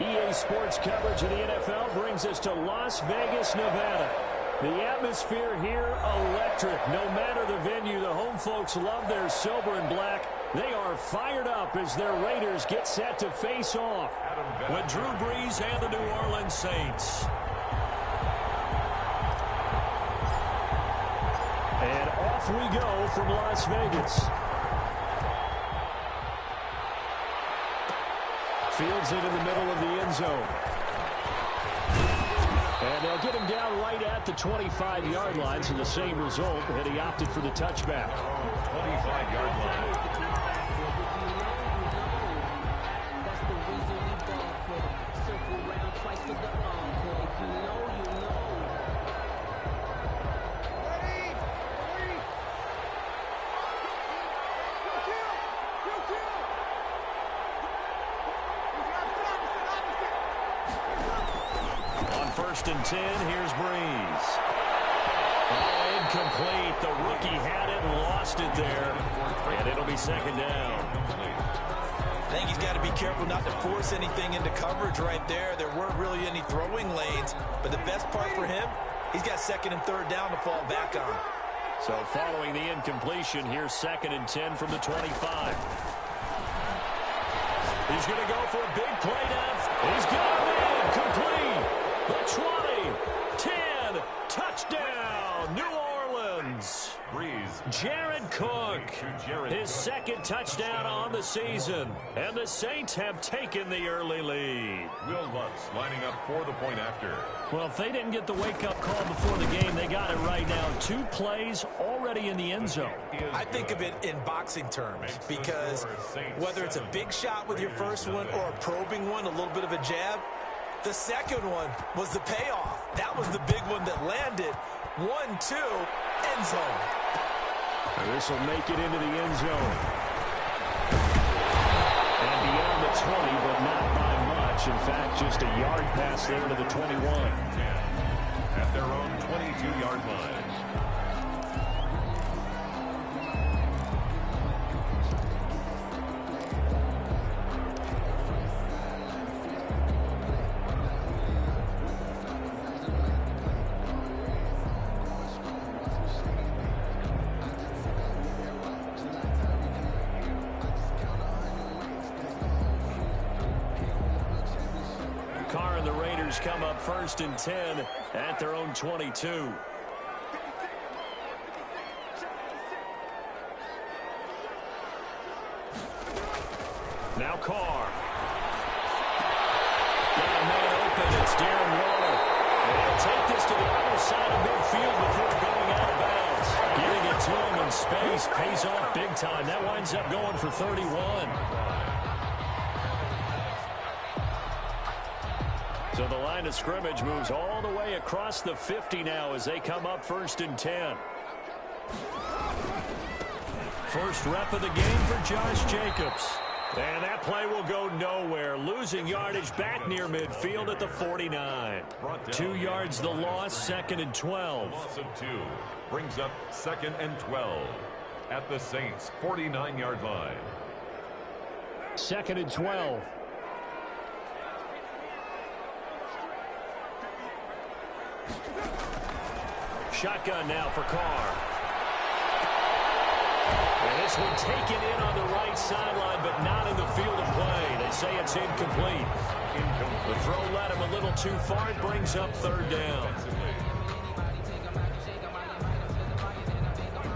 EA Sports coverage of the NFL brings us to Las Vegas, Nevada. The atmosphere here, electric. No matter the venue, the home folks love their silver and black. They are fired up as their Raiders get set to face off with Drew Brees and the New Orleans Saints. And off we go from Las Vegas. Fields it in the middle of the end zone. And they'll get him down right at the 25-yard line, so the same result, and he opted for the touchback. 25-yard line. First and 10, here's Brees. Oh, incomplete. The rookie had it and lost it there. And it'll be second down. I think he's got to be careful not to force anything into coverage right there. There weren't really any throwing lanes. But the best part for him, he's got second and third down to fall back on. So following the incompletion, here's second and 10 from the 25. He's going to go for a big play down. He's got him in. Complete. The 20, 10, touchdown, New Orleans. Brees. Jared Cook, his second touchdown on the season. And the Saints have taken the early lead. Will Lutz lining up for the point after. Well, if they didn't get the wake-up call before the game, they got it right now. 2 plays already in the end zone. I think of it in boxing terms because whether it's a big shot with your first one or a probing one, a little bit of a jab, the second one was the payoff. That was the big one that landed. 1-2, end zone. This will make it into the end zone. And beyond the 20, but not by much. In fact, just a yard pass there to the 21. At their own 22-yard line. Come up first and 10 at their own 22. Now Carr. Got a man open. It's Darren Waller. And he'll take this to the other side of midfield before going out of bounds. Getting it to him in space pays off big time. That winds up going for 31. So the line of scrimmage moves all the way across the 50 now as they come up first and 10. First rep of the game for Josh Jacobs. And that play will go nowhere. Losing yardage back near midfield at the 49. 2 yards the loss, second and 12. Loss of 2 brings up second and 12 at the Saints' 49-yard line. Second and 12. Shotgun now for Carr. And this one taken in on the right sideline, but not in the field of play. They say it's incomplete. The throw led him a little too far. It brings up third down.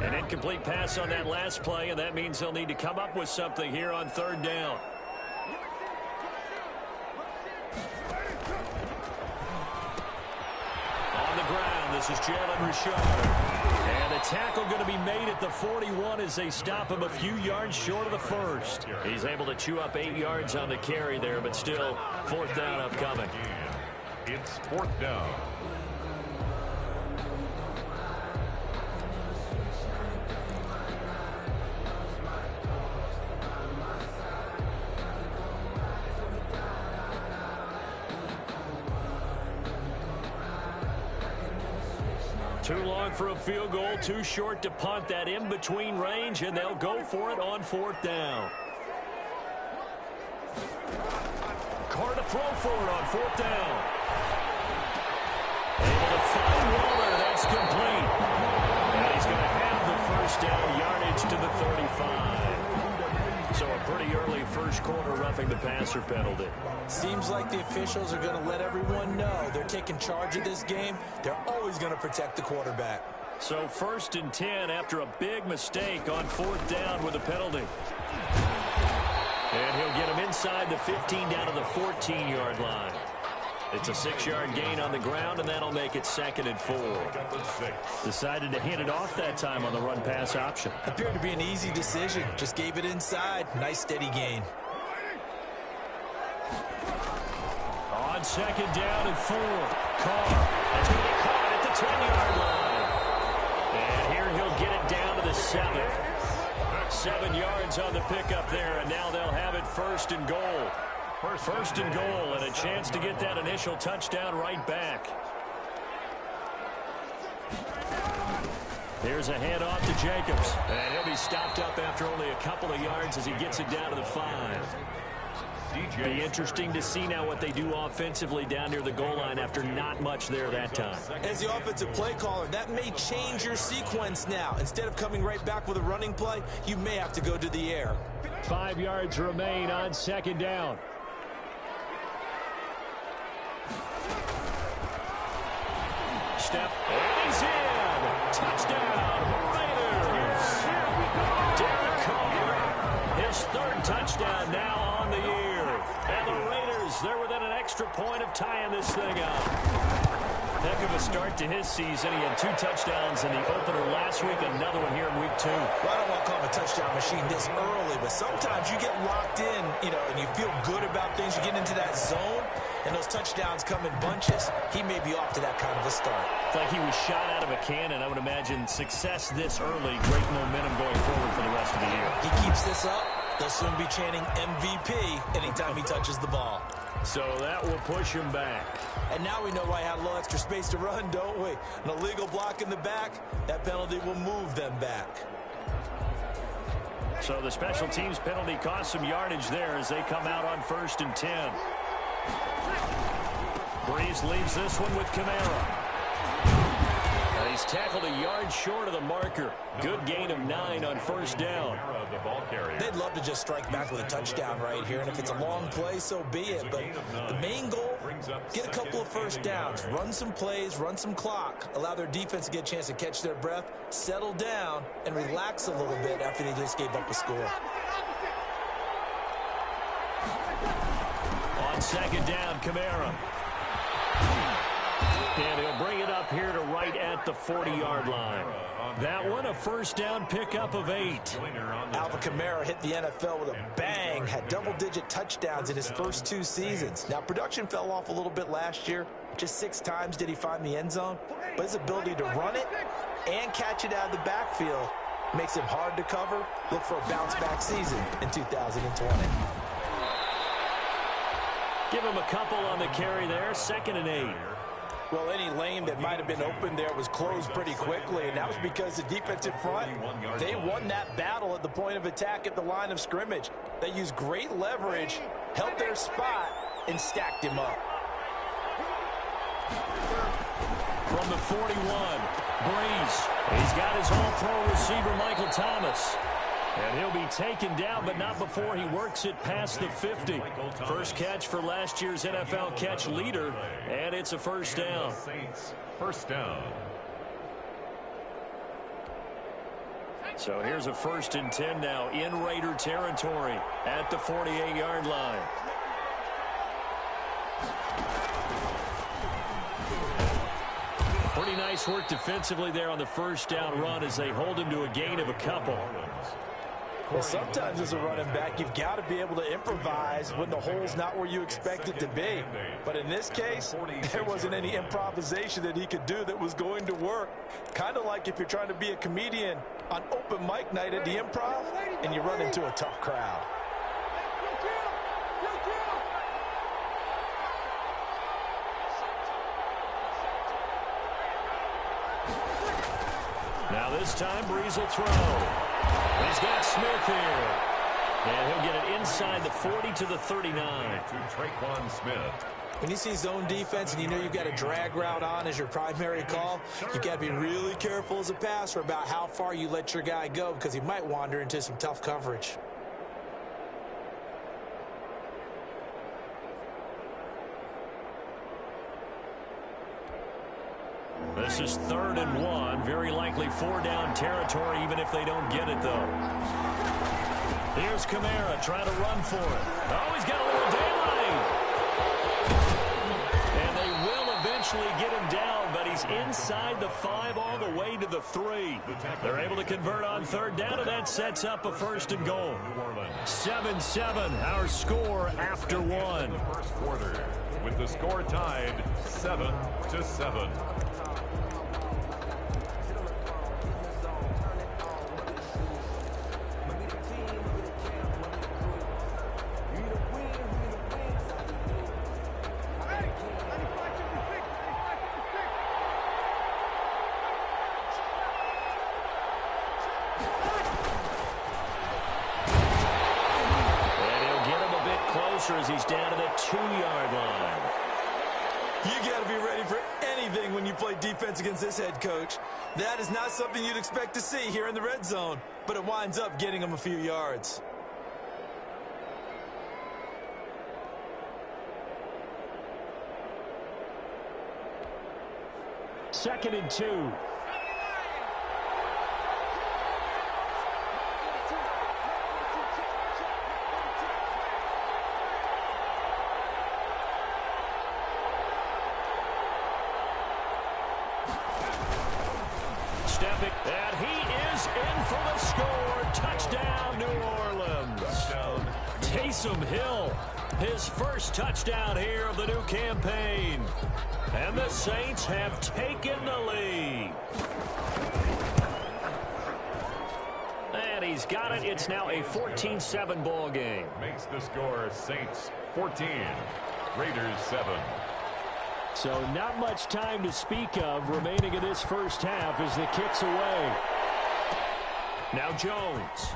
An incomplete pass on that last play, and that means they'll need to come up with something here on third down. This is Jalen Richard. And the tackle going to be made at the 41 as they stop him a few yards short of the first. He's able to chew up 8 yards on the carry there, but still fourth down upcoming. It's fourth down. Too long for a field goal, too short to punt. That in-between range, and they'll go for it on fourth down. Carr to throw for it on 4th down. Able to find Waller. That's complete. And he's going to have the first down, yardage to the 35. So a pretty early first quarter roughing the passer penalty. Seems like the officials are going to let everyone know they're taking charge of this game. They're always going to protect the quarterback. So 1st and 10 after a big mistake on 4th down with a penalty. And he'll get him inside the 15 down to the 14-yard line. It's a 6-yard gain on the ground, and that'll make it 2nd and 4. Decided to hand it off that time on the run-pass option. Appeared to be an easy decision. Just gave it inside. Nice, steady gain. On 2nd down and 4. Carr. That's going to be caught at the 10-yard line. And here he'll get it down to the 7. 7 yards on the pickup there, and now they'll have it 1st and goal. 1st and goal, and a chance to get that initial touchdown right back. Here's a handoff to Jacobs, and he'll be stopped up after only a couple of yards as he gets it down to the 5. Be interesting to see now what they do offensively down near the goal line after not much there that time. As the offensive play caller, that may change your sequence now. Instead of coming right back with a running play, you may have to go to the air. 5 yards remain on 2nd down. Step, and he's in. Touchdown, Raiders. Derek Carr, his 3rd touchdown now on the year. And the Raiders, they're within an extra point of tying this thing up. Heck of a start to his season. He had 2 touchdowns in the opener last week, another one here in week 2. Well, I don't want to call him a touchdown machine this early, but sometimes you get locked in, and you feel good about things. You get into that zone, and those touchdowns come in bunches. He may be off to that kind of a start. It's like he was shot out of a cannon. I would imagine success this early, great momentum going forward for the rest of the year. He keeps this up, they'll soon be chanting MVP anytime he touches the ball. So that will push him back. And now we know why he had a little extra space to run, don't we? An illegal block in the back, that penalty will move them back. So the special teams penalty cost some yardage there as they come out on 1st and 10. Breeze leaves this one with Kamara. And he's tackled a yard short of the marker. Good gain of 9 on 1st down. They'd love to just strike back with a touchdown right here, and if it's a long play, so be it. But the main goal, get a couple of 1st downs, run some plays, run some clock, allow their defense to get a chance to catch their breath, settle down, and relax a little bit after they just gave up a score. On 2nd down, Kamara. And he'll bring it up here to right at the 40-yard line. That one, a 1st down pickup of 8. Alvin Kamara hit the NFL with a bang, had double-digit touchdowns in his first 2 seasons. Now, production fell off a little bit last year. Just 6 times did he find the end zone. But his ability to run it and catch it out of the backfield makes him hard to cover. Look for a bounce-back season in 2020. Give him a couple on the carry there, 2nd and 8. Well, any lane that might have been open there was closed pretty quickly, and that was because the defensive front, they won that battle at the point of attack at the line of scrimmage. They used great leverage, held their spot, and stacked him up. From the 41, Breeze. He's got his all-pro receiver, Michael Thomas. And he'll be taken down, but not before he works it past the 50. First catch for last year's NFL catch leader, and it's a 1st down. 1st down. So here's a 1st and 10 now in Raider territory at the 48-yard line. Pretty nice work defensively there on the 1st down run as they hold him to a gain of a couple. Well, sometimes as a running back, you've got to be able to improvise when the hole's not where you expect it to be. But in this case, there wasn't any improvisation that he could do that was going to work. Kind of like if you're trying to be a comedian on open mic night at the Improv and you run into a tough crowd. Now this time, Breeze will throw. He's got Smith here. And he'll get it inside the 40 to the 39. To Traquan Smith. When you see zone defense and you know you've got a drag route on as your primary call, you've got to be really careful as a passer about how far you let your guy go because he might wander into some tough coverage. This is 3rd and 1. Very likely 4-down territory, even if they don't get it, though. Here's Kamara trying to run for it. Oh, he's got a little daylight. And they will eventually get him down, but he's inside the 5 all the way to the 3. They're able to convert on 3rd down, and that sets up a 1st and goal. 7-7, our score after 1. First quarter, with the score tied 7-7. As he's down to the 2-yard line. You got to be ready for anything when you play defense against this head coach. That is not something you'd expect to see here in the red zone, but it winds up getting him a few yards. Second and 2. And he is in for the score. Touchdown, New Orleans. Taysom Hill, his first touchdown here of the new campaign. And the Saints have taken the lead. And he's got it. It's now a 14-7 ball game. Makes the score Saints 14, Raiders 7. So not much time to speak of remaining in this first half as the kick's away. Now Jones.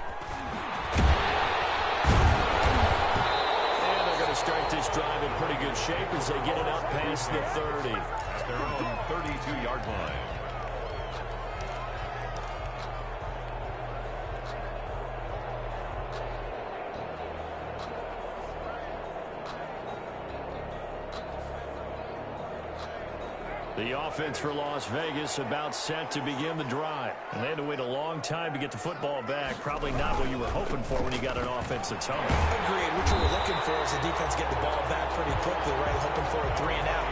And they're going to start this drive in pretty good shape as they get it up past the 30. At their own 32-yard line. The offense for Las Vegas about set to begin the drive. And they had to wait a long time to get the football back. Probably not what you were hoping for when you got an offense that's home. Agreed. What you were looking for is the defense get the ball back pretty quickly, right? Hoping for a 3 and out.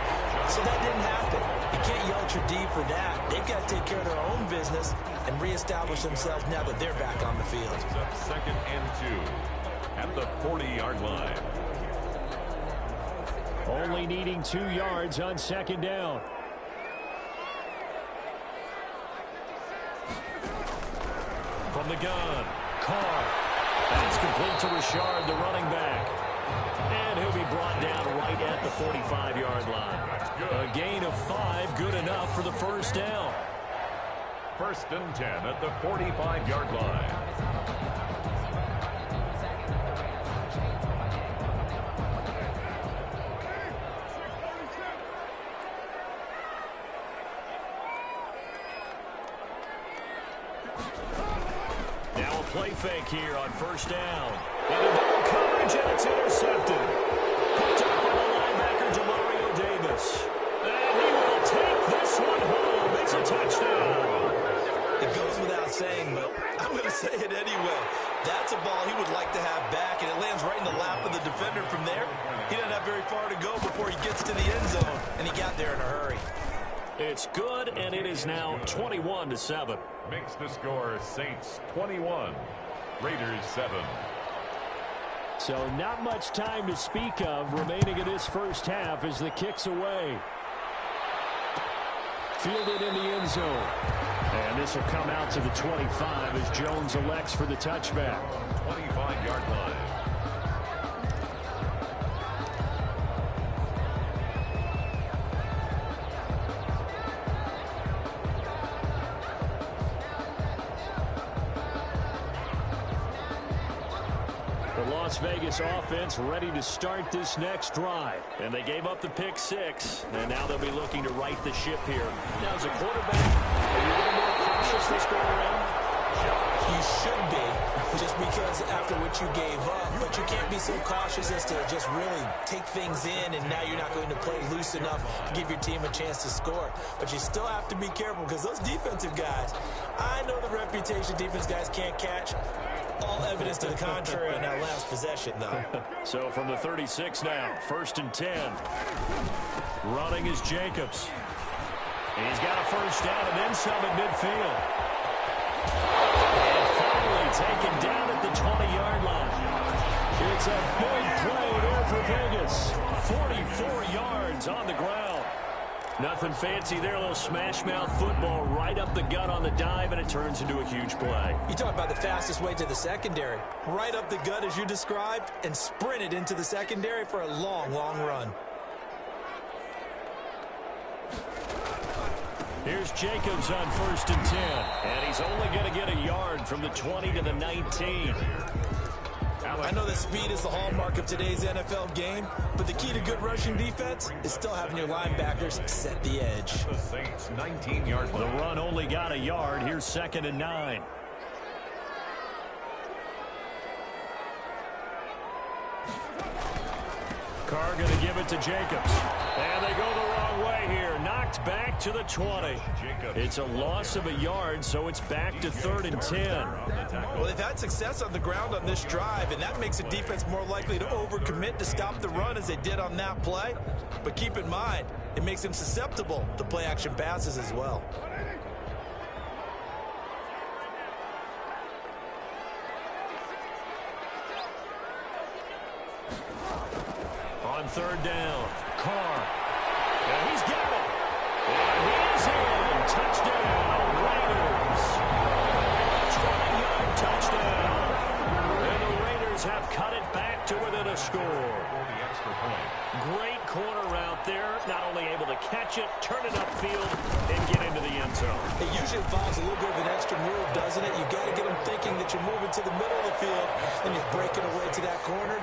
So that didn't happen. You can't yell at your D for that. They've got to take care of their own business and reestablish themselves now that they're back on the field. It's up 2nd and 2 at the 40-yard line. Only needing 2 yards on 2nd down. From the gun, Carr. That's complete to Richard, the running back. And he'll be brought down right at the 45-yard line. A gain of 5, good enough for the first down. 1st and 10 at the 45-yard line. Play fake here on 1st down. Into double coverage, and it's intercepted. Picked up by the linebacker, Demario Davis. And he will take this one home. It's a touchdown. It goes without saying, but I'm going to say it anyway. That's a ball he would like to have back, and it lands right in the lap of the defender from there. He doesn't have very far to go before he gets to the end zone, and he got there in a hurry. It's good, and it is now 21-7. Makes the score Saints 21, Raiders 7. So not much time to speak of remaining in this first half as the kick's away. Fielded in the end zone. And this will come out to the 25 as Jones elects for the touchback. 25-yard line. Las Vegas offense ready to start this next drive. And they gave up the pick 6, and now they'll be looking to right the ship here. Now, as a quarterback, are you a little more cautious this go around? You should be, just because after what you gave up. But you can't be so cautious as to just really take things in, and now you're not going to play loose enough to give your team a chance to score. But you still have to be careful, because those defensive guys, I know the reputation defense guys can't catch. All evidence to the contrary on that last possession, though. So from the 36 now, 1st and 10. Running is Jacobs. He's got a first down and then some at midfield. And finally taken down at the 20-yard line. It's a big play there for Vegas. 44 yards on the ground. Nothing fancy there, a little smash-mouth football right up the gut on the dive, and it turns into a huge play. You talk about the fastest way to the secondary. Right up the gut as you described, and sprinted into the secondary for a long, long run. Here's Jacobs on 1st and 10, and he's only going to get a yard from the 20 to the 19. I know that speed is the hallmark of today's NFL game, but the key to good rushing defense is still having your linebackers set the edge. The Saints, 19-yard line. The run only got a yard. Here's 2nd and 9. Carr going to give it to Jacobs. And they go the wrong way here. Knocked back to the 20. It's a loss of a yard, so it's back to 3rd and 10. Well, they've had success on the ground on this drive, and that makes a defense more likely to overcommit to stop the run as they did on that play. But keep in mind, it makes them susceptible to play-action passes as well. On 3rd down, Carr. And he's got it. And he's in. Touchdown, Raiders. 20-yard touchdown. And the Raiders have cut it back to within a score. Great corner route there. Not only able to catch it, turn it upfield, and get into the end zone. It usually involves a little bit of an extra move, doesn't it? You've got to get them thinking that you're moving to the middle of the field, and you're breaking away to that corner.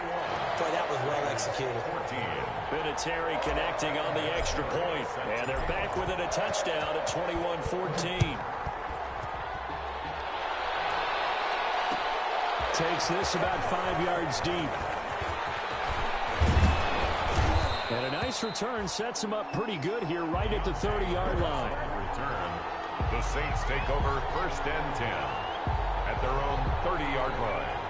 Boy, that was well executed. Vinatieri connecting on the extra point. And they're back within a touchdown at 21-14. Takes this about 5 yards deep. And a nice return sets him up pretty good here right at the 30-yard line. Return. The Saints take over 1st and 10 at their own 30-yard line.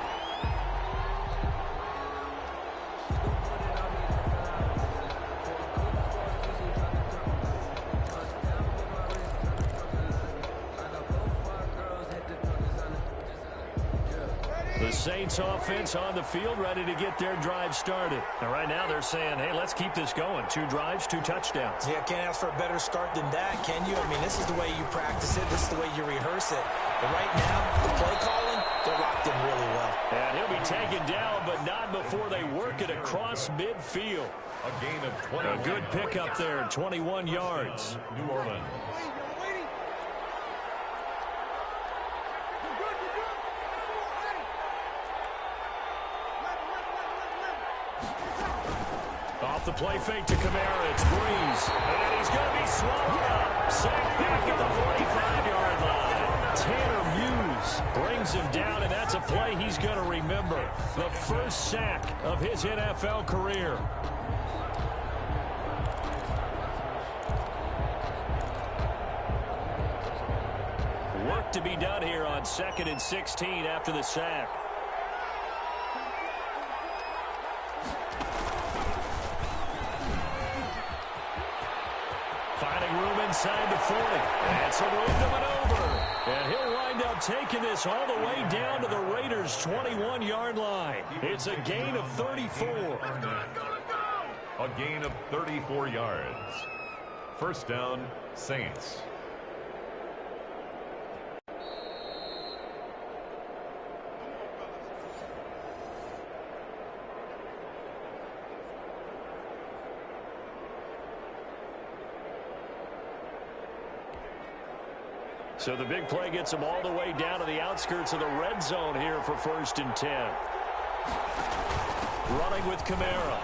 The Saints offense on the field ready to get their drive started. And right now they're saying, hey, let's keep this going. 2 drives, 2 touchdowns. Yeah, can't ask for a better start than that, can you? I mean, this is the way you practice it. This is the way you rehearse it. But right now, the play calling, they're locked in really well. And he'll be taken down, but not before they work it across midfield. A gain of 20. A good pickup there, 21 yards. New Orleans. Off the play fake to Kamara, it's Breeze. And he's going to be swallowed up. Sacked back at the 45-yard line. Tanner Muse brings him down, and that's a play he's going to remember. The first sack of his NFL career. Work to be done here on 2nd and 16 after the sack. Finding room inside the 40. And some room to maneuver. And he'll wind up taking this all the way down to the Raiders' 21-yard line. It's a gain of 34. A gain of 34 yards. First down, Saints. So the big play gets them all the way down to the outskirts of the red zone here for 1st and 10. Running with Kamara.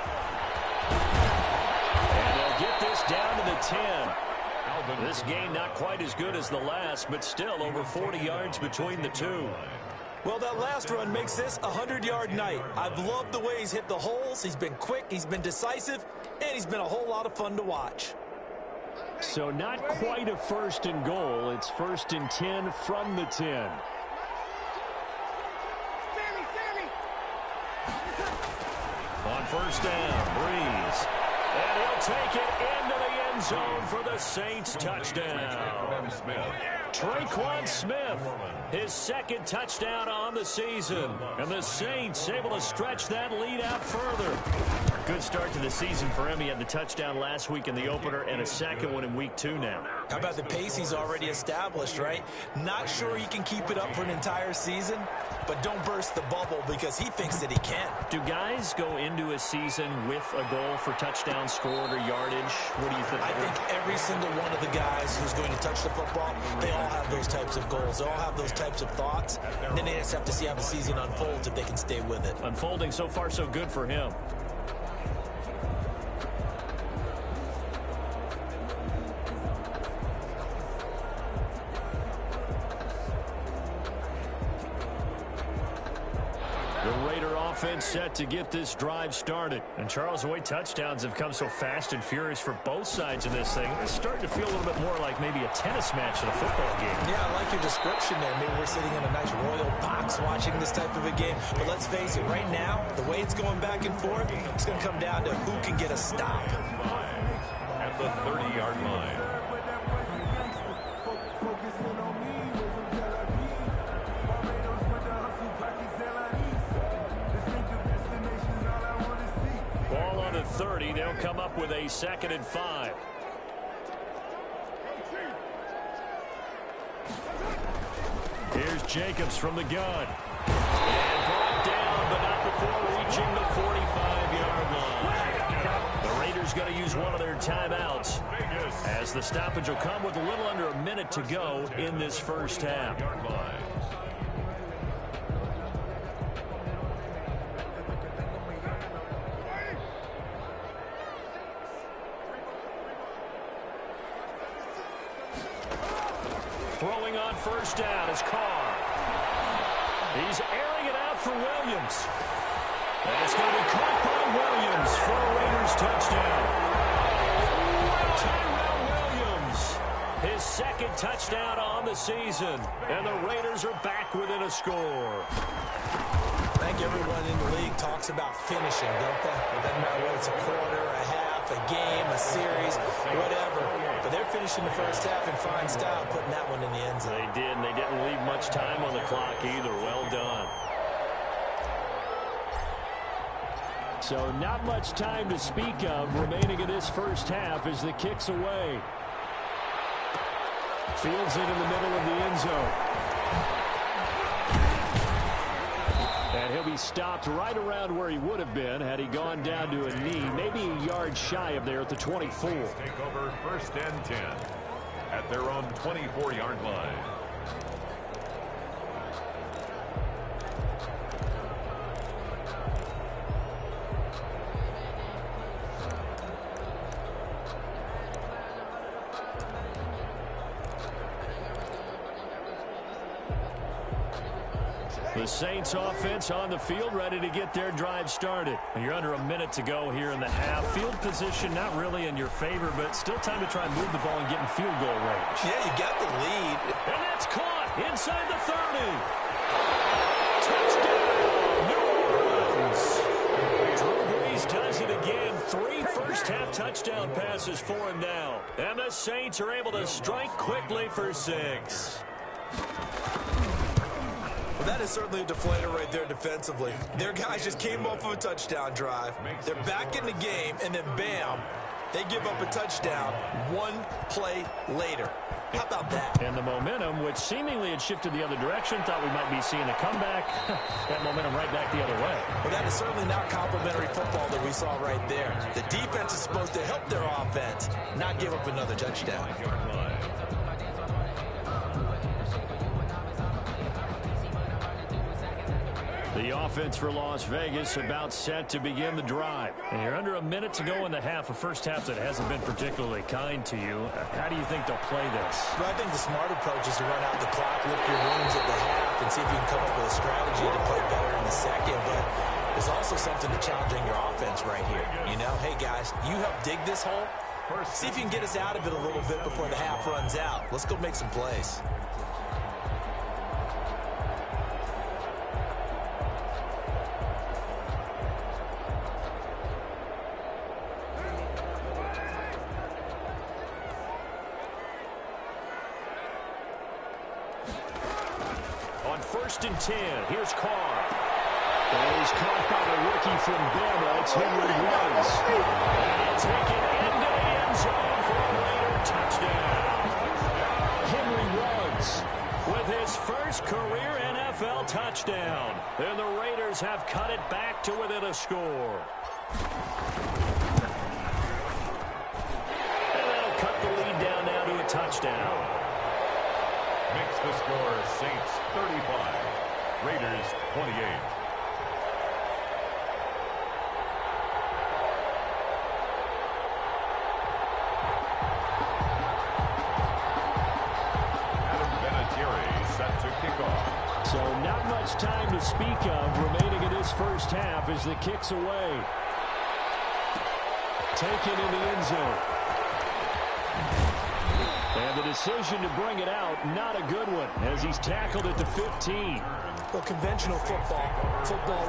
And they'll get this down to the 10. This game not quite as good as the last, but still over 40 yards between the two. Well, that last run makes this a 100-yard night. I've loved the way he's hit the holes. He's been quick, he's been decisive, and he's been a whole lot of fun to watch. So not quite a 1st and goal. It's 1st and 10 from the 10. On 1st down, Breeze. And he'll take it into the end zone for the Saints touchdown. Traquan Smith, his 2nd touchdown on the season. And the Saints able to stretch that lead out further. Good start to the season for him. He had the touchdown last week in the opener and a 2nd one in week 2 now. How about the pace he's already established, right? Not sure he can keep it up for an entire season, but don't burst the bubble because he thinks that he can. Do guys go into a season with a goal for touchdown scored or yardage? What do you think? I think every single one of the guys who's going to touch the football, they all have those types of goals. They all have those types of thoughts. And then they just have to see how the season unfolds if they can stay with it. Unfolding so far so good for him. Offense set to get this drive started. And Charles, the way touchdowns have come so fast and furious for both sides of this thing, it's starting to feel a little bit more like maybe a tennis match in a football game. Yeah, I like your description there. Maybe we're sitting in a nice royal box watching this type of a game. But let's face it, right now, the way it's going back and forth, it's going to come down to who can get a stop. At the 30-yard line. Ball on the 30. They'll come up with a 2nd and 5. Here's Jacobs from the gun. And brought down, but not before reaching the 45-yard line. The Raiders going to use one of their timeouts as the stoppage will come with a little under a minute to go in this first half. Throwing on 1st down is Carr. He's airing it out for Williams. And it's going to be caught by Williams for a Raiders touchdown. Tyrell Williams, his 2nd touchdown on the season. And the Raiders are back within a score. I think everyone in the league talks about finishing, don't they? It doesn't matter whether it's a quarter, a half, a game, a series, whatever. But they're finishing the first half in fine style, putting that one in the end zone. They did, and they didn't leave much time on the clock either. Well done. So not much time to speak of remaining in this first half as the kick's away. Fields it in the middle of the end zone. And he'll be stopped right around where he would have been had he gone down to a knee, maybe a yard shy of there at the 24. Take over 1st and 10 at their own 24-yard line. The Saints offense on the field, ready to get their drive started. And you're under a minute to go here in the half. Field position not really in your favor, but still time to try and move the ball and get in field goal range. Yeah, you got the lead. And that's caught inside the 30. Touchdown, New Orleans. Drew Brees does it again. 3 first-half touchdown passes for him now. And the Saints are able to strike quickly for 6. Well, that is certainly a deflator right there defensively. Their guys just came off of a touchdown drive. They're back in the game, and then bam, they give up a touchdown 1 play later. How about that? And the momentum, which seemingly had shifted the other direction, thought we might be seeing a comeback. That momentum right back the other way. Well, that is certainly not complimentary football that we saw right there. The defense is supposed to help their offense, not give up another touchdown. The The offense for Las Vegas about set to begin the drive. And you're under a minute to go in the half, a first half that hasn't been particularly kind to you. How do you think they'll play this? Well, I think the smart approach is to run out the clock, lift your wings at the half, and see if you can come up with a strategy to play better in the second. But there's also something to challenging your offense right here. You know, hey, guys, you help dig this hole. See if you can get us out of it a little bit before the half runs out. Let's go make some plays. On 1st and 10, here's Carr. And he's caught by the rookie from Bama. It's Henry Ruggs. And taken into the end zone for a Raider touchdown. Henry Ruggs with his first career NFL touchdown. And the Raiders have cut it back to within a score. And that'll cut the lead down now to a touchdown. Makes the score Saints 35, Raiders 28. So not much time to speak of remaining in this first half as the kick's away. Taken in the end zone. And the decision to bring it out, not a good one, as he's tackled at the 15. Well, conventional football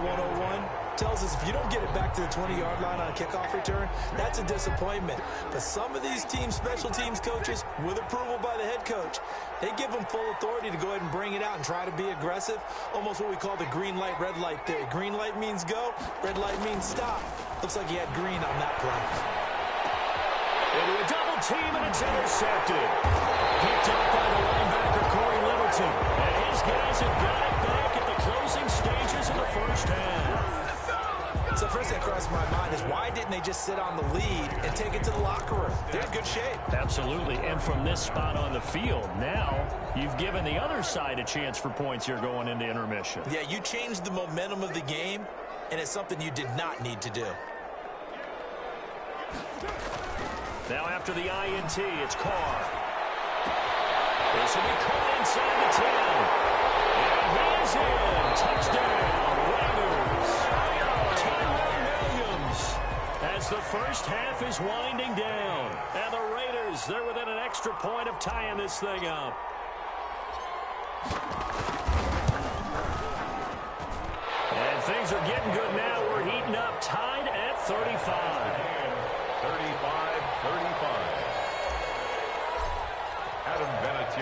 101, tells us if you don't get it back to the 20-yard line on a kickoff return, that's a disappointment. But some of these teams, special teams coaches, with approval by the head coach, they give them full authority to go ahead and bring it out and try to be aggressive, almost what we call the green light, red light theory. Green light means go, red light means stop. Looks like he had green on that play. Into a double team, and it's intercepted. Picked up by the linebacker, Corey Littleton. And his guys have got it back at the closing stages of the first half. So first thing that crossed my mind is why didn't they just sit on the lead and take it to the locker room? They're in good shape. Absolutely, and from this spot on the field, now you've given the other side a chance for points here going into intermission. Yeah, you changed the momentum of the game, and it's something you did not need to do. Now after the INT, it's Carr. This will be caught inside the 10. And he is in. Touchdown, Raiders. Tyrone Williams as the first half is winding down. And the Raiders, they're within an extra point of tying this thing up. And things are getting good now. We're heating up, tied at 35. 35-35.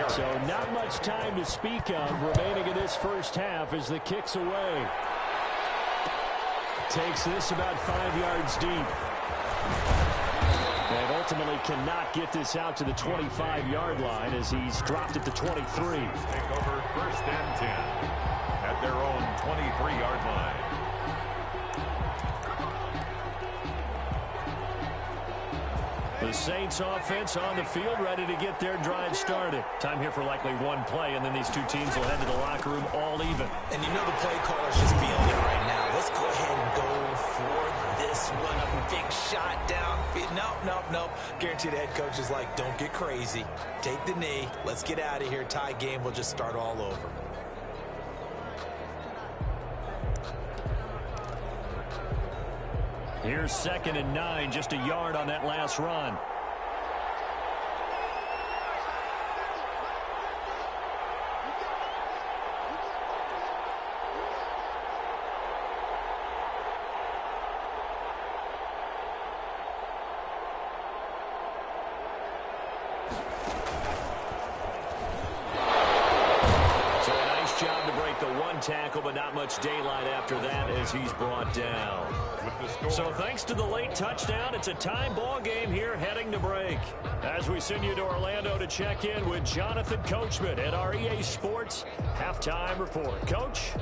So not much time to speak of remaining in this first half as the kick's away. Takes this about 5 yards deep. And ultimately cannot get this out to the 25-yard line as he's dropped at the 23. Take over 1st and 10 at their own 23-yard line. The Saints offense on the field, ready to get their drive started. Time here for likely one play, and then these two teams will head to the locker room all even. And you know the play caller's just feeling it right now. Let's go ahead and go for this one. A big shot down. Nope. Guaranteed the head coach is like, don't get crazy. Take the knee. Let's get out of here. Tie game. We'll just start all over. Here's 2nd and 9, just a yard on that last run. So a nice job to break the one tackle, but not much daylight after that as he's brought down. So thanks to the late touchdown, it's a tie ball game here heading to break. As we send you to Orlando to check in with Jonathan Coachman at our EA Sports Halftime Report. Coach?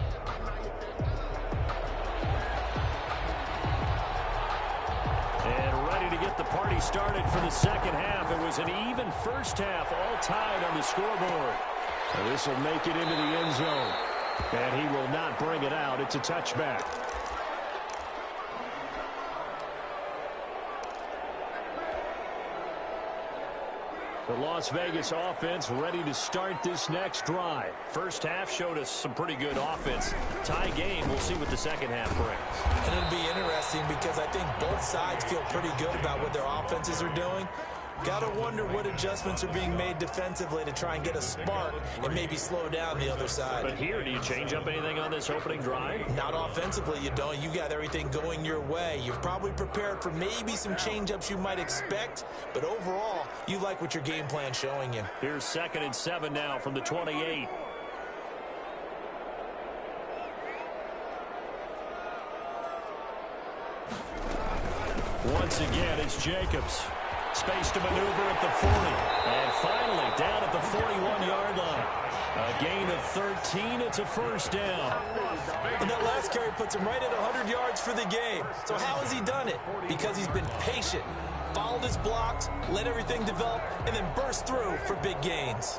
And ready to get the party started for the second half. It was an even first half, all tied on the scoreboard. And this will make it into the end zone. And he will not bring it out. It's a touchback. The Las Vegas offense ready to start this next drive. First half showed us some pretty good offense. Tie game. We'll see what the second half brings. And it'll be interesting because I think both sides feel pretty good about what their offenses are doing. Got to wonder what adjustments are being made defensively to try and get a spark and maybe slow down the other side. But here, do you change up anything on this opening drive? Not offensively, you don't. You got everything going your way. You've probably prepared for maybe some change-ups you might expect, but overall, you like what your game plan's showing you. Here's 2nd and 7 now from the 28. Once again, it's Jacobs. Space to maneuver at the 40. And finally, down at the 41-yard line. A gain of 13. It's a first down. And that last carry puts him right at 100 yards for the game. So how has he done it? Because he's been patient, followed his blocks, let everything develop, and then burst through for big gains.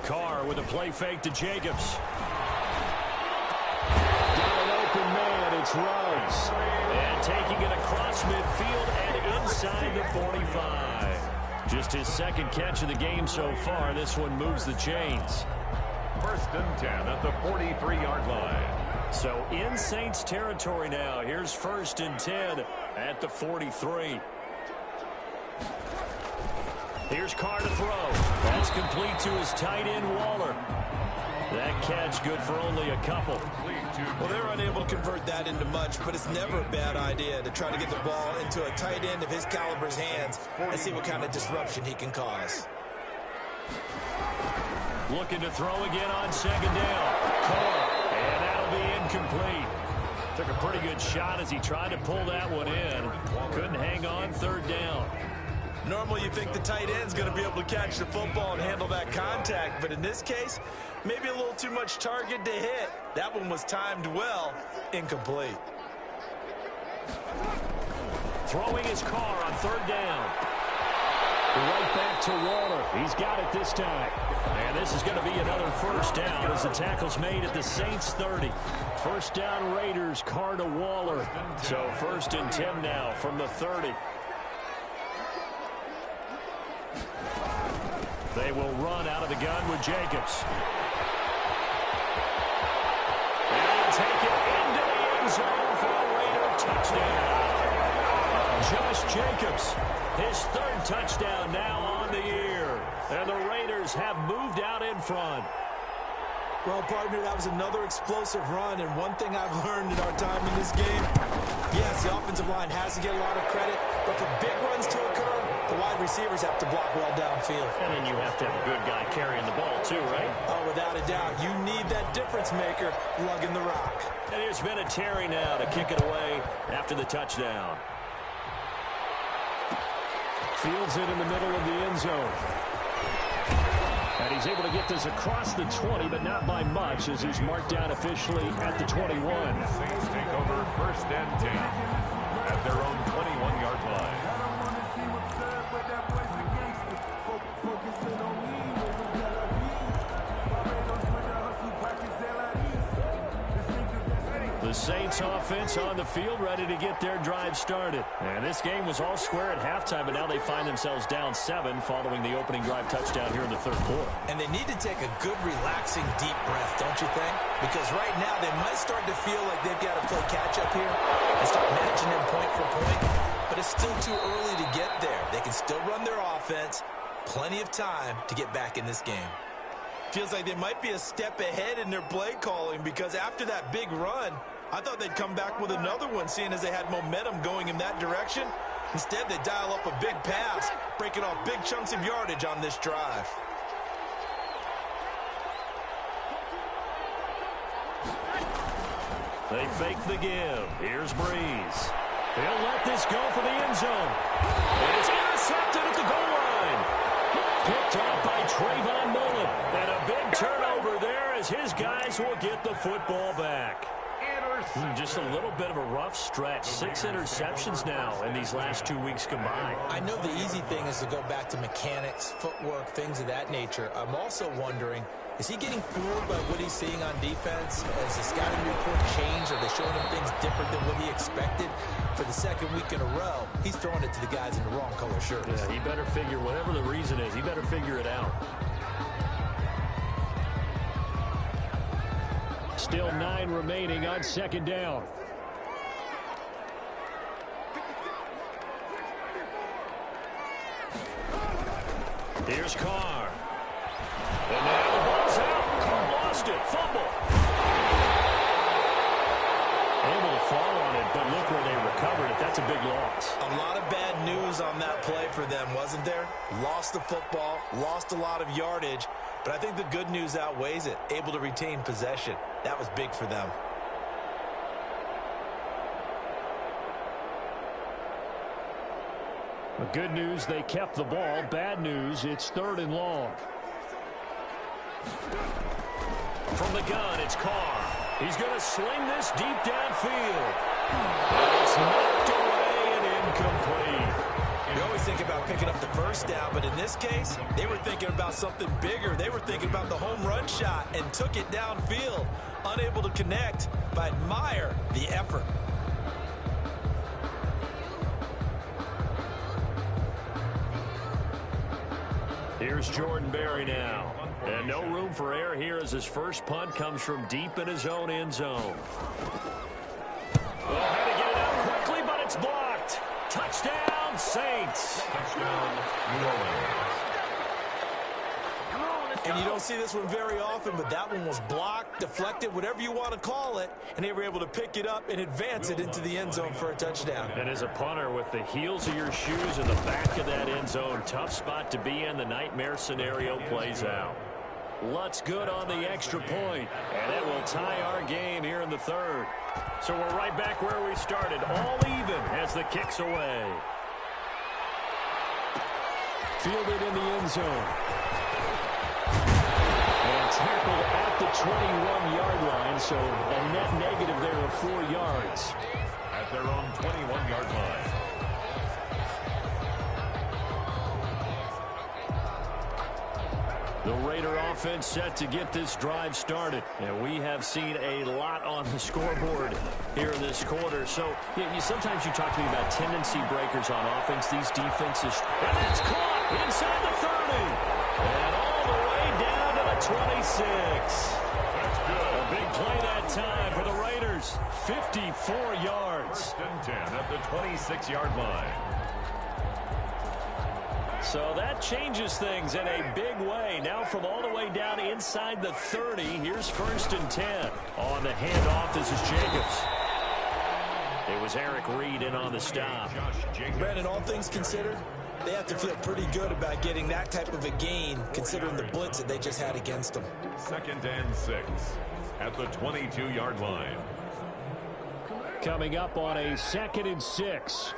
Carr with a play fake to Jacobs. Got an open man. It's Ruggs. And taking it across midfield and inside the 45. Just his second catch of the game so far. This one moves the chains. 1st and 10 at the 43-yard line. So in Saints territory now. Here's 1st and 10 at the 43. Here's Carr to throw. That's complete to his tight end, Waller. That catch good for only a couple. Well, they're unable to convert that into much, but it's never a bad idea to try to get the ball into a tight end of his caliber's hands and see what kind of disruption he can cause. Looking to throw again on 2nd down. Carr, and that'll be incomplete. Took a pretty good shot as he tried to pull that one in. Couldn't hang on 3rd down. Normally you think the tight end's going to be able to catch the football and handle that contact, but in this case, maybe a little too much target to hit. That one was timed well, incomplete. Throwing his Carr on 3rd down. Right back to Waller. He's got it this time. And this is going to be another first down as the tackle's made at the Saints 30. First down Raiders, Carr to Waller. So 1st and 10 now from the 30. They will run out of the gun with Jacobs. And take it into the end zone for a Raider touchdown. Josh Jacobs, his 3rd touchdown now on the year. And the Raiders have moved out in front. Well, partner, that was another explosive run, and one thing I've learned in our time in this game, yes, the offensive line has to get a lot of credit, but for big runs to occur, the wide receivers have to block well downfield. And then you have to have a good guy carrying the ball too, right? Oh, without a doubt. You need that difference maker lugging the rock. And there's been a Terry now to kick it away after the touchdown. Fields it in the middle of the end zone. And he's able to get this across the 20, but not by much, as he's marked down officially at the 21. Saints take over 1st and 10 at their own 21-yard line. The Saints offense on the field ready to get their drive started. And this game was all square at halftime, but now they find themselves down 7 following the opening drive touchdown here in the 3rd quarter. And they need to take a good, relaxing, deep breath, don't you think? Because right now they might start to feel like they've got to play catch-up here and start matching them point for point. But it's still too early to get there. They can still run their offense. Plenty of time to get back in this game. Feels like they might be a step ahead in their play calling, because after that big run, I thought they'd come back with another one, seeing as they had momentum going in that direction. Instead, they dial up a big pass, breaking off big chunks of yardage on this drive. They fake the give. Here's Breeze. He'll let this go for the end zone. And it's intercepted at the goal line. Picked off by Trayvon Mullen. And a big turnover there as his guys will get the football back. Just a little bit of a rough stretch. 6 interceptions now in these last 2 weeks combined. I know the easy thing is to go back to mechanics, footwork, things of that nature. I'm also wondering, is he getting fooled by what he's seeing on defense? Has the scouting report changed? Are they showing him things different than what he expected? For the second week in a row, he's throwing it to the guys in the wrong color shirts. Yeah, he better figure, whatever the reason is, he better figure it out. Still 9 remaining on second down. Here's Carr. And now the ball's out. Carr lost it. Fumble. Able to fall on it, but look where they recovered it. That's a big loss. A lot of bad news on that play for them, wasn't there? Lost the football, lost a lot of yardage, but I think the good news outweighs it. Able to retain possession. That was big for them. The good news, they kept the ball. Bad news, it's 3rd and long. From the gun, it's Carr. He's going to sling this deep downfield. It's knocked away and incomplete. You always think about picking up the first down, but in this case, they were thinking about something bigger. They were thinking about the home run shot and took it downfield. Unable to connect, but I admire the effort. Here's Jordan Berry now. And no room for error here as his first punt comes from deep in his own end zone. Well, had to get it out quickly, but it's blocked. Touchdown, Saints. Touchdown, New Orleans. And you don't see this one very often, but that one was blocked, deflected, whatever you want to call it, and they were able to pick it up and advance it into the end zone for a touchdown. And as a punter, with the heels of your shoes in the back of that end zone, tough spot to be in. The nightmare scenario plays out. Lutz good on the extra point, and it will tie our game here in the 3rd. So we're right back where we started, all even as the kick's away. Fielded in the end zone. And tackled at the 21-yard line, so a net negative there of 4 yards. At their own 21-yard line. The Raider offense set to get this drive started. And we have seen a lot on the scoreboard here in this quarter. So sometimes you talk to me about tendency breakers on offense. These defenses, and that's caught inside the 30. And all the way down to the 26. That's good. A big play that time for the Raiders. 54 yards. 1st and 10 at the 26-yard line. So that changes things in a big way. Now from all the way down inside the 30, here's 1st and 10. On the handoff, this is Jacobs. It was Eric Reed in on the stop. Brandon, all things considered, they have to feel pretty good about getting that type of a gain, considering the blitz that they just had against them. 2nd and 6 at the 22-yard line. Coming up on a 2nd and 6.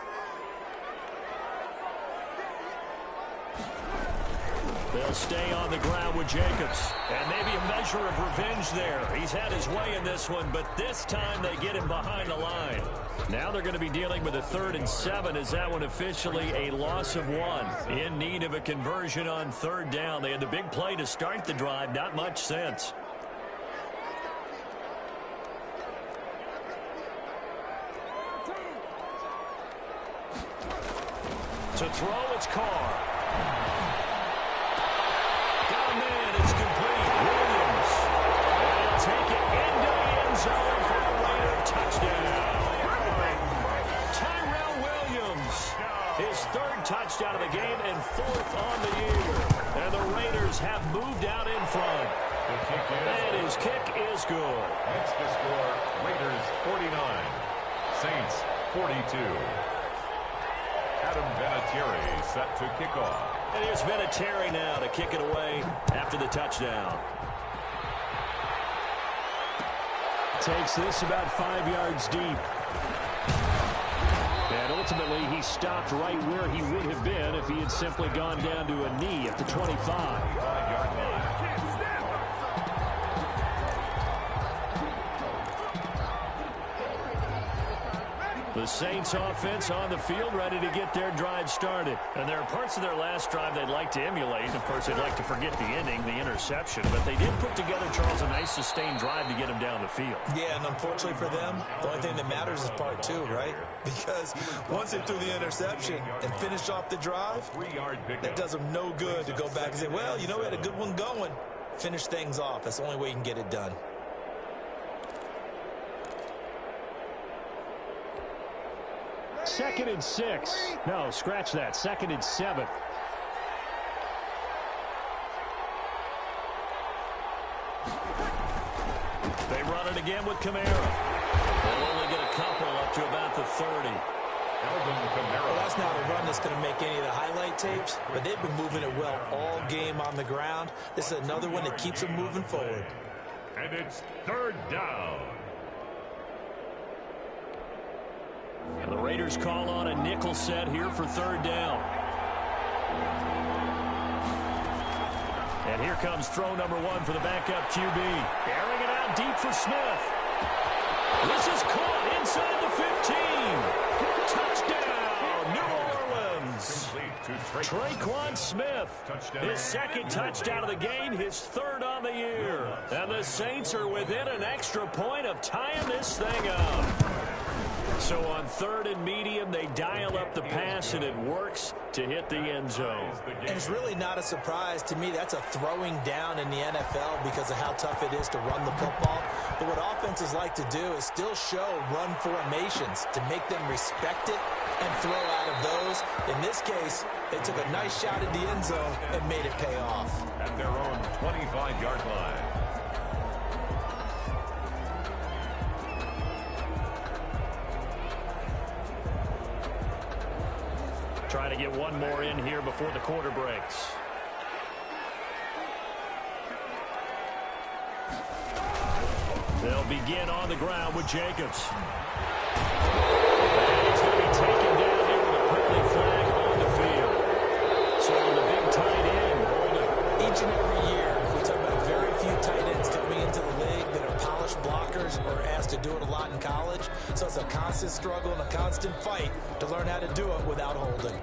They'll stay on the ground with Jacobs. And maybe a measure of revenge there. He's had his way in this one, but this time they get him behind the line. Now they're going to be dealing with a 3rd and 7. Is that one officially a loss of 1? In need of a conversion on 3rd down. They had the big play to start the drive. Not much sense. To throw, it's Carr. It's complete. Williams. And he'll take it into the end zone for a Raider touchdown. Tyrell Williams. His 3rd touchdown of the game and 4th on the year. And the Raiders have moved out in front. And his kick is good. Makes the score Raiders 49, Saints 42. Adam Vinatieri set to kick off. And here's Vinatieri now to kick it away after the touchdown. Takes this about 5 yards deep. And ultimately, he stopped right where he would have been if he had simply gone down to a knee at the 25. 5-yard line. The Saints offense on the field, ready to get their drive started. And there are parts of their last drive they'd like to emulate. Of course, they'd like to forget the inning, the interception. But they did put together, Charles, a nice sustained drive to get them down the field. Yeah, and unfortunately for them, the only thing that matters is part two, right? Because once they threw the interception and finished off the drive, that does them no good to go back and say, well, you know, we had a good one going. Finish things off. That's the only way you can get it done. Second and 6. No, scratch that. Second and 7. They run it again with Kamara. They'll only get a couple up to about the 30. Well, that's not a run that's going to make any of the highlight tapes, but they've been moving it well all game on the ground. This is another one that keeps them moving forward. And it's third down. And the Raiders call on a nickel set here for third down. And here comes throw number 1 for the backup QB. Airing it out deep for Smith. This is caught inside the 15. Touchdown, New Orleans. Traquan Smith, his second touchdown of the game, his third on the year. And the Saints are within an extra point of tying this thing up. So on third and medium, they dial up the pass, and it works to hit the end zone. And it's really not a surprise to me. That's a throwing down in the NFL because of how tough it is to run the football. But what offenses like to do is still show run formations to make them respect it and throw out of those. In this case, they took a nice shot at the end zone and made it pay off. At their own 25-yard line. Try to get one more in here before the quarter breaks. They'll begin on the ground with Jacobs. And he's going to be taken down here with a penalty flag on the field. So the big tight end holding. Each and every year, we talk about very few tight ends coming into the league that are polished blockers or asked to do it a lot in college. So it's a constant struggle and a constant fight to learn how to do it without holding.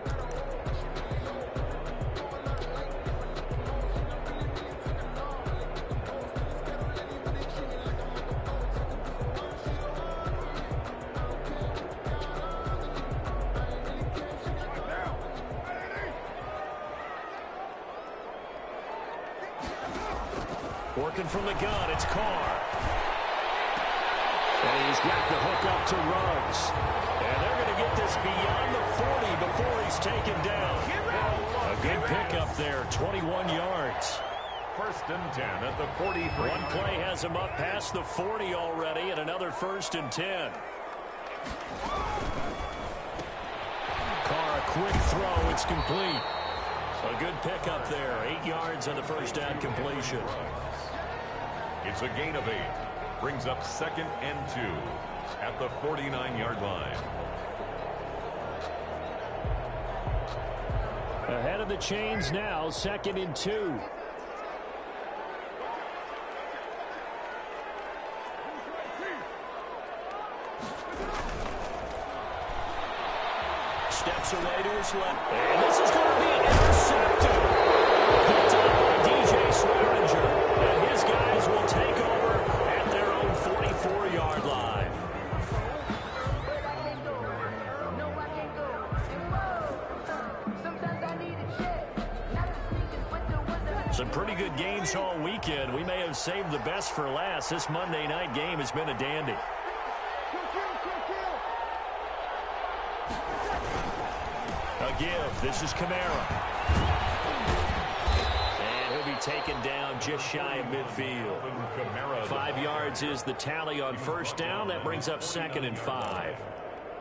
Working from the gun, it's Carr. And he's got the hook up to Ruggs. And they're going to get this beyond the 40 before he's taken down. A good pickup there, 21 yards. First and 10 at the 43. One play has him up past the 40 already, and another first and 10. Carr, a quick throw, it's complete. A good pickup there, 8 yards on the first down completion. It's a gain of 8. Brings up second and 2 at the 49-yard line. Ahead of the chains now, second and 2. Steps away to his left. And this is going to be intercepted. Picked up by DJ Swearinger. And his guys will take over at their own 44-yard line. Some pretty good games all weekend. We may have saved the best for last. This Monday night game has been a dandy. A give. This is Kamara. And he'll be taken down just shy of midfield. 5 yards is the tally on first down. That brings up second and 5.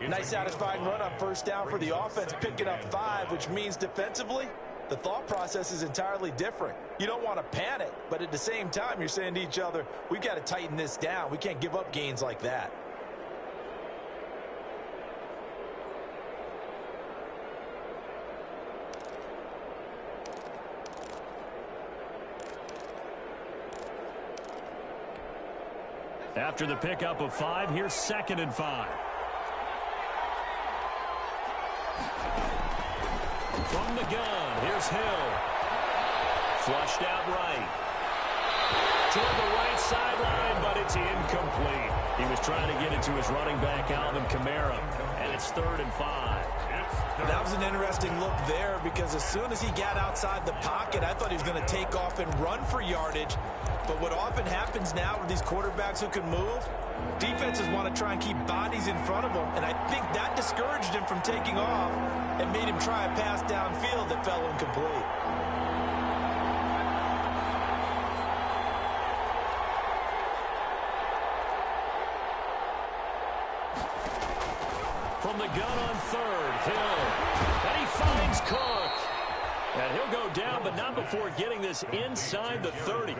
Nice satisfying run on first down for the offense, picking up 5, which means defensively, the thought process is entirely different. You don't want to panic, but at the same time, you're saying to each other, we've got to tighten this down. We can't give up gains like that. After the pickup of 5, here's second and 5. From the gun, here's Hill. Flushed out right. Toward the right sideline, but it's incomplete. He was trying to get it to his running back, Alvin Kamara, and it's 3rd and 5. That was an interesting look there because as soon as he got outside the pocket, I thought he was going to take off and run for yardage. But what often happens now with these quarterbacks who can move, defenses want to try and keep bodies in front of them, and I think that discouraged him from taking off and made him try a pass downfield that fell incomplete. From the gun on 3rd, Hill. And he finds Cook. And he'll go down, but not before getting this inside the 30.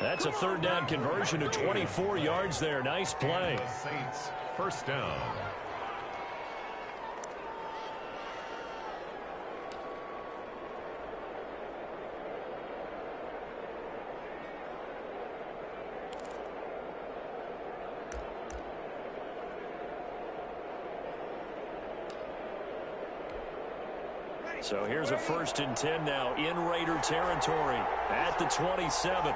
That's a 3rd down conversion to 24 yards there. Nice play. Saints, 1st down. So here's a 1st and 10 now in Raider territory at the 27.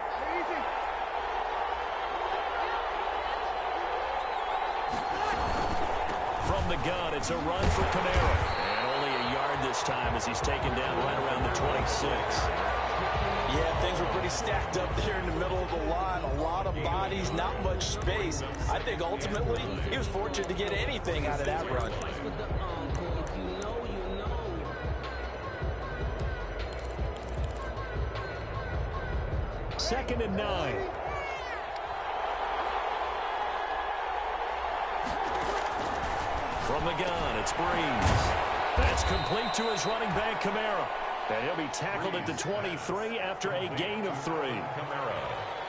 From the gun, it's a run for Kamara. And only a yard this time as he's taken down right around the 26. Yeah, things were pretty stacked up there in the middle of the line. A lot of bodies, not much space. I think ultimately he was fortunate to get anything out of that run. 2nd and 9. From the gun, it's Breeze. That's complete to his running back, Kamara. And he'll be tackled at the 23 after a gain of 3.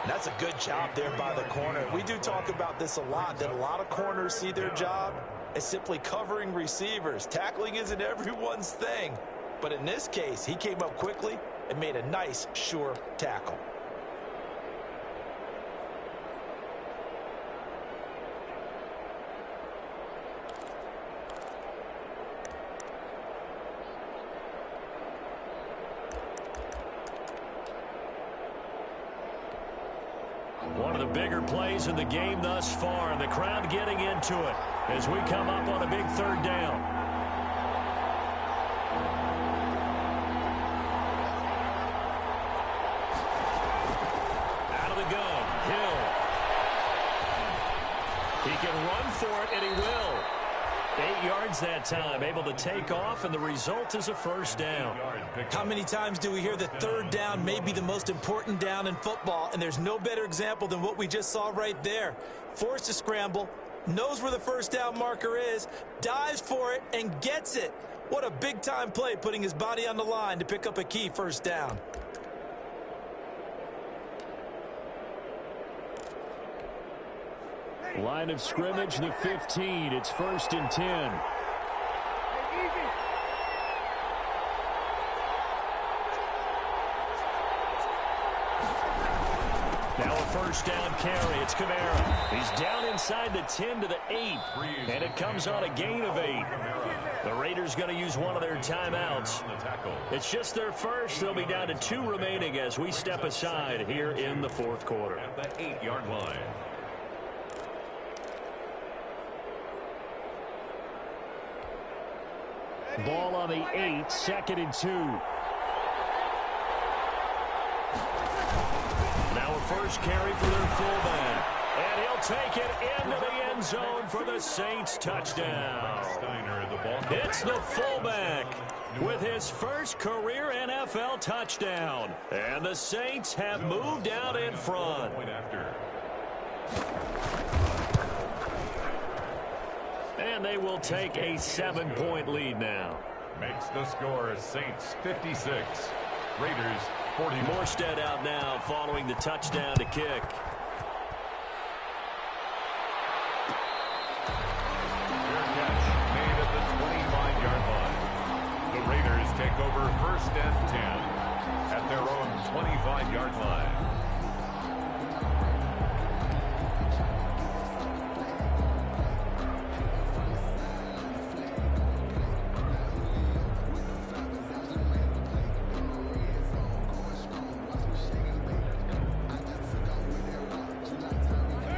That's a good job there by the corner. We do talk about this a lot, that a lot of corners see their job as simply covering receivers. Tackling isn't everyone's thing. But in this case, he came up quickly and made a nice, sure tackle. One of the bigger plays in the game thus far, and the crowd getting into it as we come up on a big 3rd down. Out of the gun, Hill. He can run for it, and he will. 8 yards that time, able to take off, and the result is a 1st down. How many times do we hear that 3rd down may be the most important down in football, and there's no better example than what we just saw right there. Forced to scramble, knows where the 1st down marker is, dives for it, and gets it. What a big-time play, putting his body on the line to pick up a key 1st down. Line of scrimmage, the 15. It's 1st and 10. Now a 1st down carry. It's Kamara. He's down inside the 10 to the 8. And it comes on a gain of 8. The Raiders going to use one of their timeouts. It's just their first. They'll be down to 2 remaining as we step aside here in the 4th quarter. At the 8-yard line. Ball on the 8, 2nd and 2. Now a 1st carry for their fullback. And he'll take it into the end zone for the Saints touchdown. It's the fullback with his first career NFL touchdown. And the Saints have moved out in front. And they will take a 7-point lead now. Makes the score Saints 56. Raiders 40. Morstead out now following the touchdown to kick. Fair catch made at the 25-yard line. The Raiders take over 1st and 10 at their own 25-yard line.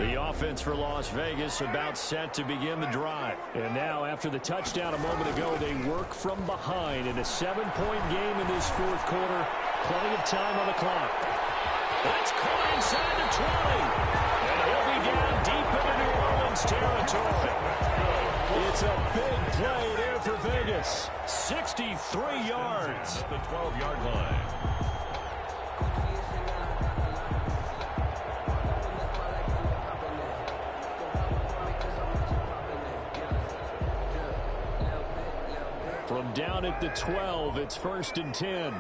The offense for Las Vegas about set to begin the drive. And now, after the touchdown a moment ago, they work from behind in a 7-point game in this fourth quarter. Plenty of time on the clock. That's caught inside the 20. And he'll be down deep into New Orleans territory. It's a big play there for Vegas. 63 yards. At the 12-yard line. From down at the 12, it's 1st and 10.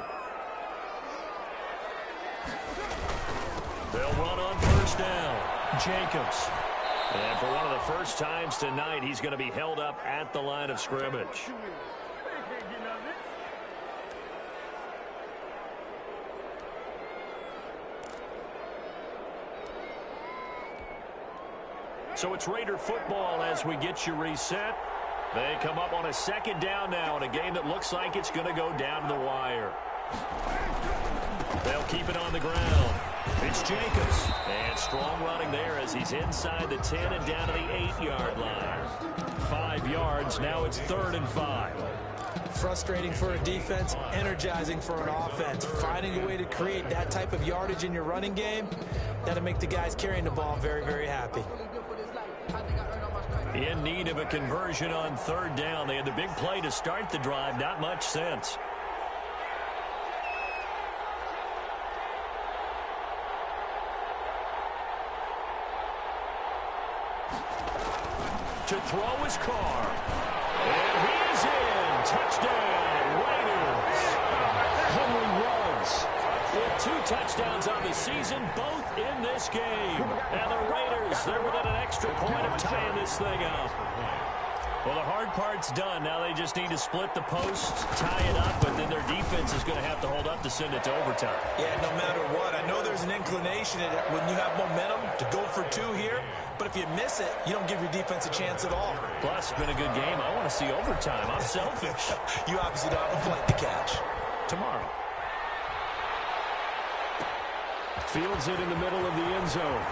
They'll run on 1st down. Jacobs. And for one of the first times tonight, he's going to be held up at the line of scrimmage. So it's Raider football as we get you reset. They come up on a 2nd down now in a game that looks like it's going to go down to the wire. They'll keep it on the ground. It's Jacobs. And strong running there as he's inside the 10 and down to the 8-yard line. 5 yards. Now it's 3rd and 5. Frustrating for a defense, energizing for an offense. Finding a way to create that type of yardage in your running game, that'll make the guys carrying the ball very, very happy. In need of a conversion on 3rd down. They had the big play to start the drive. Not much sense. To throw his car. And he is in. Touchdown, Raiders. Henry Ruggs with 2 touchdowns on the season, both in this game. And the Raiders, they're within an extra point of tying this thing up. Well, the hard part's done. Now they just need to split the posts, tie it up, but then their defense is going to have to hold up to send it to overtime. Yeah, no matter what. I know there's an inclination when you have momentum to go for 2 here, but if you miss it, you don't give your defense a chance at all. Plus, it's been a good game. I want to see overtime. I'm selfish. You obviously don't have a flight to catch. Tomorrow. Fields it in the middle of the end zone.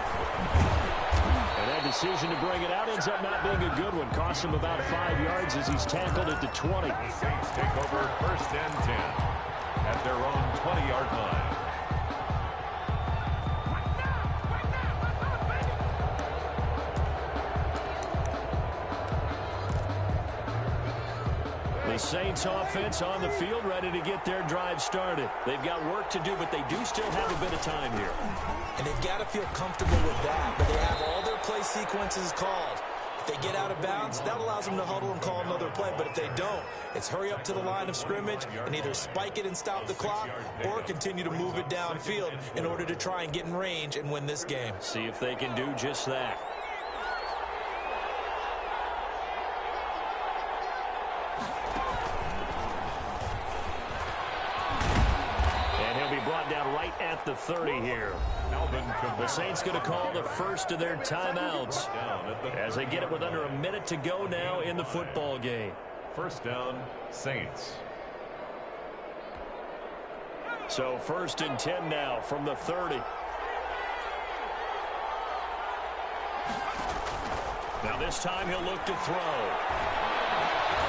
And that decision to bring it out ends up not being a good one. Costs him about 5 yards as he's tackled at the 20. The Saints take over 1st and 10 at their own 20-yard line. The Saints offense on the field ready to get their drive started. They've got work to do, but they do still have a bit of time here. And they've got to feel comfortable with that, but they have all their play sequences called. If they get out of bounds, that allows them to huddle and call another play. But if they don't, it's hurry up to the line of scrimmage and either spike it and stop the clock or continue to move it downfield in order to try and get in range and win this game. See if they can do just that. Brought down right at the 30 here. The Saints going to call the first of their timeouts as they get it with under a minute to go now in the football game. 1st down, Saints. So 1st and 10 now from the 30. Now this time he'll look to throw.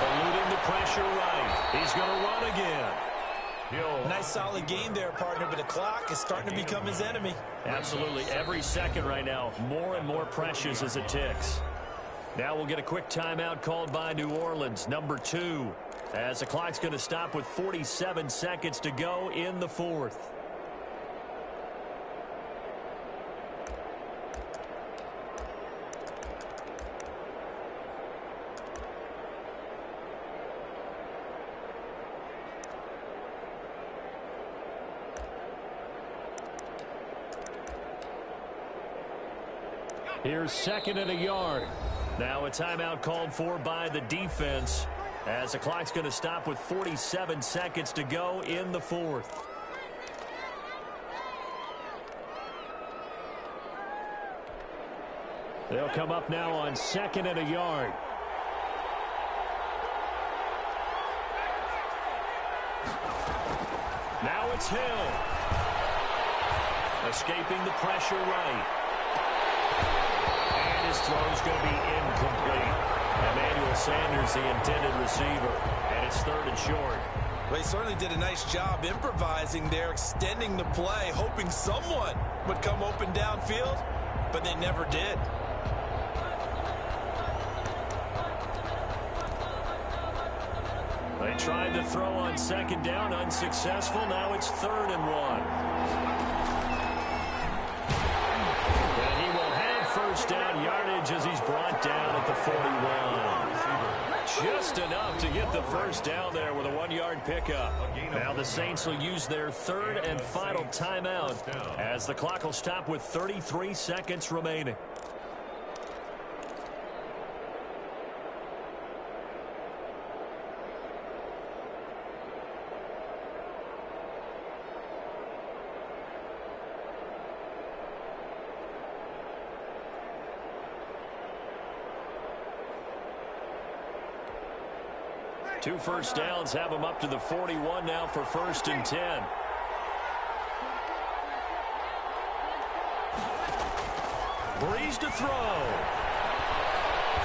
Eluding the pressure right. He's going to run again. Nice solid game there, partner, but the clock is starting to become his enemy. Absolutely. Every second right now, more and more precious as it ticks. Now we'll get a quick timeout called by New Orleans, number 2, as the clock's going to stop with 47 seconds to go in the 4th. Here's 2nd and a yard. Now a timeout called for by the defense as the clock's going to stop with 47 seconds to go in the 4th. They'll come up now on 2nd and a yard. Now it's Hill. Escaping the pressure right. This throw is going to be incomplete. Emmanuel Sanders, the intended receiver, and it's 3rd and short. Well, he certainly did a nice job improvising there, extending the play, hoping someone would come open downfield, but they never did. They tried to throw on 2nd down, unsuccessful. Now it's 3rd and 1. And he will have 1st down yardage as he's brought down at the 41. Just enough to get the 1st down there with a 1-yard pickup. Now the Saints will use their 3rd and final timeout as the clock will stop with 33 seconds remaining. Two 1st downs have him up to the 41 now for 1st and 10. Breeze to throw.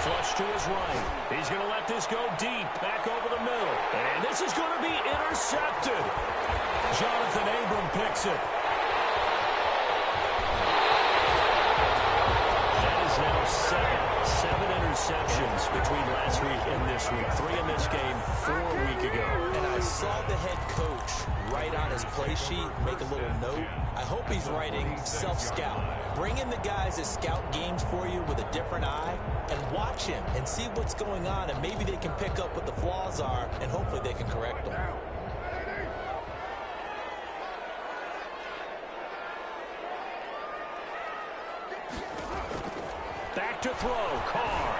Flush to his right. He's going to let this go deep, back over the middle. And this is going to be intercepted. Jonathan Abram picks it. That is now 7 interceptions between last week and this week. 3 in this game, 4 a week ago. And I saw the head coach write on his play sheet, make a little note. I hope he's writing self-scout. Bring in the guys that scout games for you with a different eye and watch him and see what's going on, and maybe they can pick up what the flaws are, and hopefully they can correct them. Back to throw, Carr.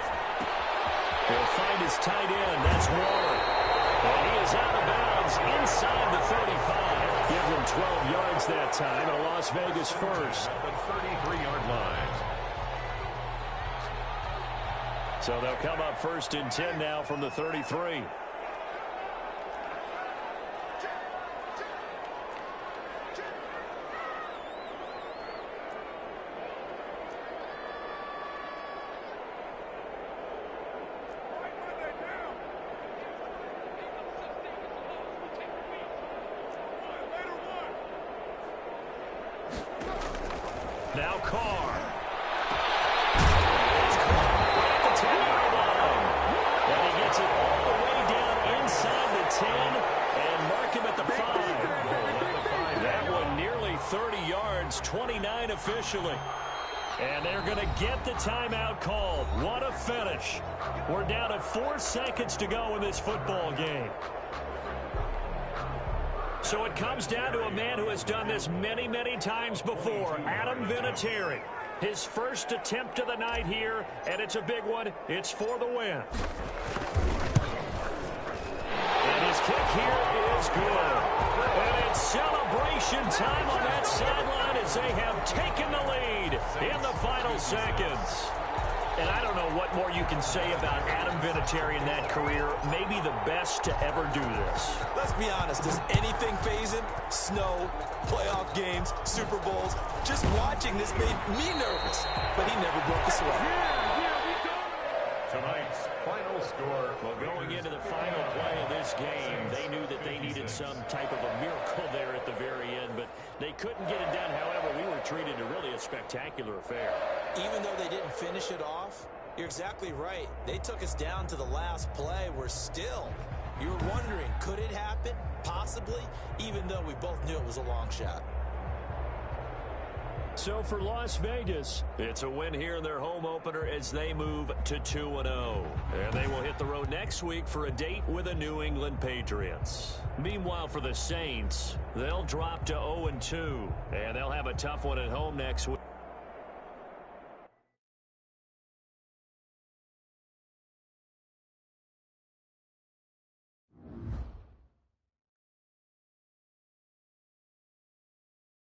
He'll find his tight end, that's Warren. And he is out of bounds inside the 35. Give them 12 yards that time, and a Las Vegas 1st. At the 33-yard line. So they'll come up 1st and 10 now from the 33. Now Carr. It's caught right at the 10-yard line. And he gets it all the way down inside the 10 and mark him at the 5. That one nearly 30 yards, 29 officially. And they're going to get the timeout called. What a finish. We're down to 4 seconds to go in this football game. So it comes down to a man who has done this many, many times before, Adam Vinatieri. His first attempt of the night here, and it's a big one. It's for the win. And his kick here is good. And it's celebration time on that sideline as they have taken the lead in the final seconds. And I don't know what more you can say about Adam Vinatieri in that career. Maybe the best to ever do this. Let's be honest. Does anything faze him? Snow, playoff games, Super Bowls. Just watching this made me nervous. But he never broke a sweat. Tonight's final score. Well, going into the final play of this game, they knew that they needed some type of a miracle there at the very end, but they couldn't get it done. However, we were treated to really a spectacular affair. Even though they didn't finish it off, you're exactly right. They took us down to the last play. We're still, you were wondering, could it happen? Possibly, even though we both knew it was a long shot. So for Las Vegas, it's a win here in their home opener as they move to 2-0. And they will hit the road next week for a date with the New England Patriots. Meanwhile, for the Saints, they'll drop to 0-2, and they'll have a tough one at home next week.